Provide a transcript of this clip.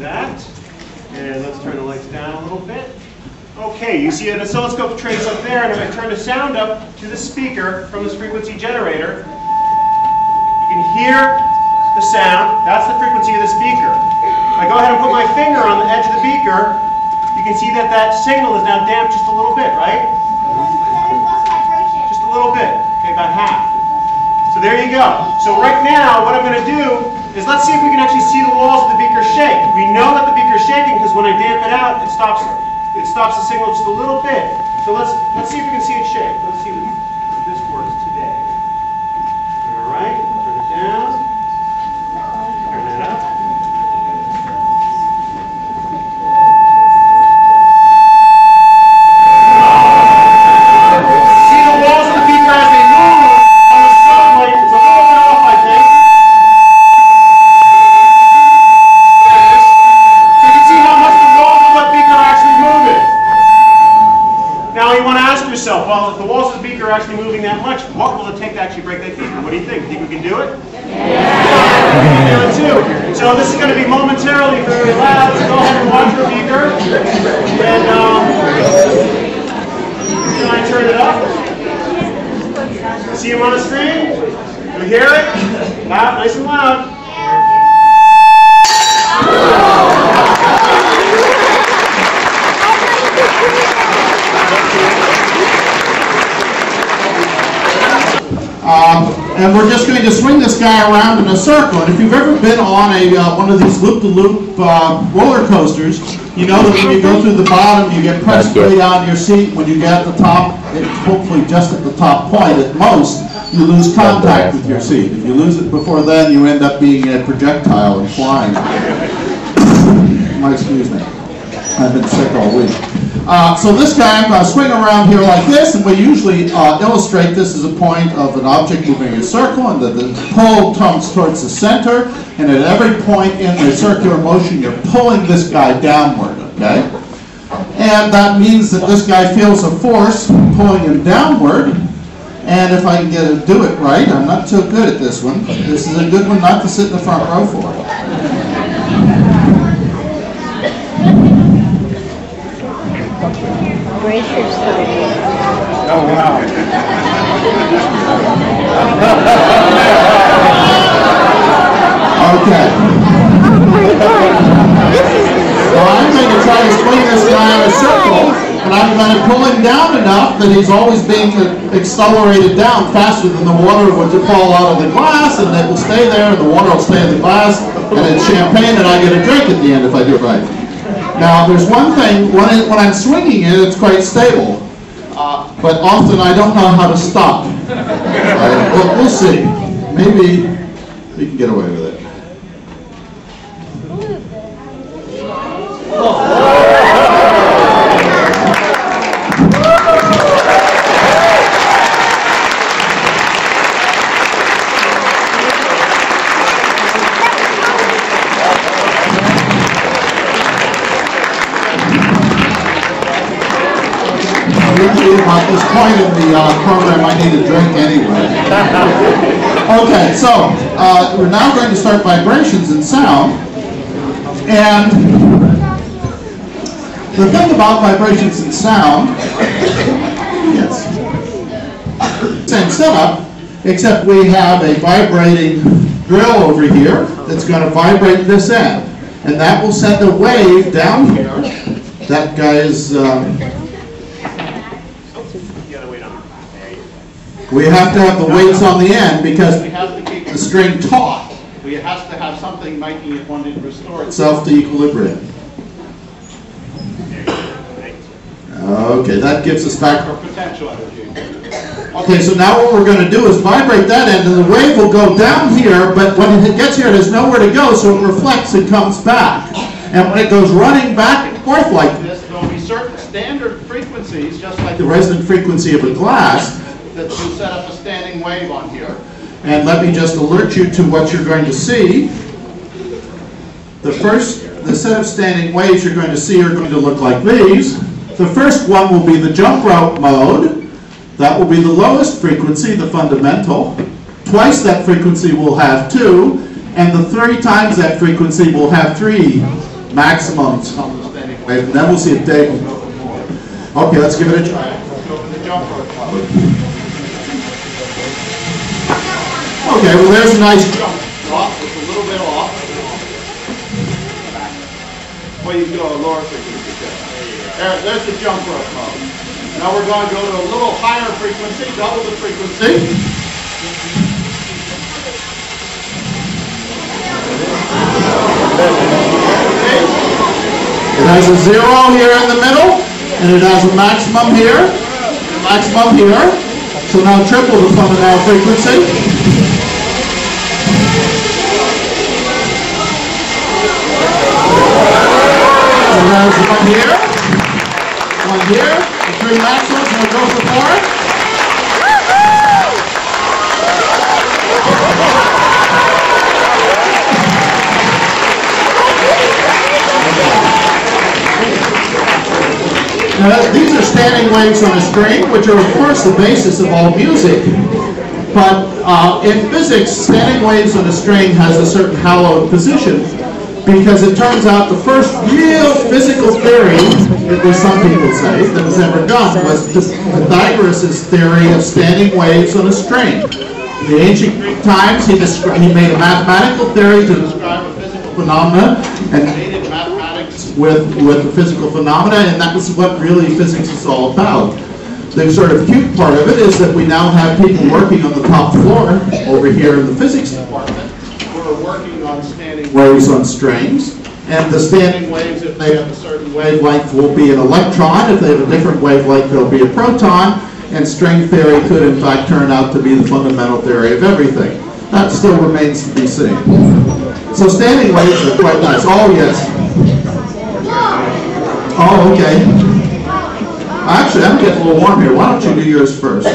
that. And let's turn the lights down a little bit. Okay, you see an oscilloscope trace up there, and if I turn the sound up to the speaker from this frequency generator, you can hear the sound. That's the frequency of the speaker. If I go ahead and put my finger on the edge of the beaker, you can see that that signal is now damped just a little bit, right? Just a little bit, okay, about half. So there you go. So right now, what I'm going to do is let's see if we can actually see the walls of the beaker shake. We know that the beaker is shaking because when I damp it out, it stops the signal just a little bit. So let's see if we can see it shake. Let's see if this works today. All right, turn it down. Turn it up. See the walls of the beaker as they move on the sunlight. It's a little bit off, I think. So you can see how much the walls of the beaker are actually moving. Now you want to ask yourself, well, if the walls of the beaker are actually moving that much, what will it take to actually break that beaker? What do you think? Think we can do it? Yeah! We can do it too. So this is going to be momentarily very loud. So go ahead and watch your beaker. And try and turn it up. See him on the screen? You hear it? Loud, nice and loud. And we're just going to swing this guy around in a circle. And if you've ever been on one of these loop-to-loop roller coasters, you know that when you go through the bottom, you get pressed way down your seat. When you get at the top, hopefully just at the top point at most, you lose contact with your seat. If you lose it before then, you end up being a projectile and flying. Excuse me. I've been sick all week. So this guy, I'm going to swing around here like this, and we usually illustrate this as a point of an object moving in a circle, and the pull comes towards the center, and at every point in the circular motion, you're pulling this guy downward, okay? And that means that this guy feels a force pulling him downward, and if I can do it right, I'm not so good at this one. This is a good one not to sit in the front row for. Brace yourself. Oh, wow. Okay. Oh my God. Well, I'm going to try to swing this guy in a circle, and I'm going to pull him down enough that he's always being accelerated down faster than the water would fall out of the glass, and it will stay there, and the water will stay in the glass, and it's champagne, and I get a drink at the end if I do it right. Now, there's one thing, when I'm swinging it, it's quite stable, but often I don't know how to stop. Well, we'll see. Maybe we can get away with it. Usually at this point in the program I need a drink anyway. Okay, so we're now going to start vibrations and sound. And the thing about vibrations and sound, yes, same setup, except we have a vibrating drill over here that's going to vibrate this end. And that will send a wave down here. That guy is... we have to have the weights on the end because we have to keep the string taut. We have to have something making it want to restore itself to equilibrium. Okay, that gives us back our potential energy. Okay, so now what we're going to do is vibrate that end, and the wave will go down here, but when it gets here, there's nowhere to go, so it reflects and comes back. And when it goes running back and forth like this, there will be certain standard frequencies, just like the resonant frequency of a glass, that will set up a standing wave on here. And let me just alert you to what you're going to see. The set of standing waves you're going to see are going to look like these. The first one will be the jump rope mode. That will be the lowest frequency, the fundamental. Twice that frequency will have 2, and the 3 times that frequency will have 3 maximums on the standing wave, and then we'll see if Dave will go for more. Okay, let's give it a try. Let's go for the jump rope mode. Okay, well there's a nice jump drop. It's a little bit off. Well, you can go a lower frequency too. There's the jump rope mode. Now we're going to go to a little higher frequency, double the frequency. It has a 0 here in the middle, and it has a maximum here, and a maximum here. So now triple the fundamental frequency. And there's one here, the 3 maximums, and we'll go for more. Now, these are standing waves on a string, which are, of course, the basis of all music. But in physics, standing waves on a string has a certain hallowed position, because it turns out the first real physical theory, at least some people say, that was ever done was Pythagoras' theory of standing waves on a string. In the ancient Greek times, he made a mathematical theory to describe a physical phenomena, and created mathematics with the physical phenomena, and that was what really physics is all about. The sort of cute part of it is that we now have people working on the top floor over here in the physics department who are working on standing waves on strings, and the standing waves, if they have a certain wavelength, will be an electron. If they have a different wavelength, they'll be a proton, and string theory could in fact turn out to be the fundamental theory of everything. That still remains to be seen. So standing waves are quite nice. Oh, yes. Oh, okay. Actually, I'm getting a little warm here. Why don't you do yours first?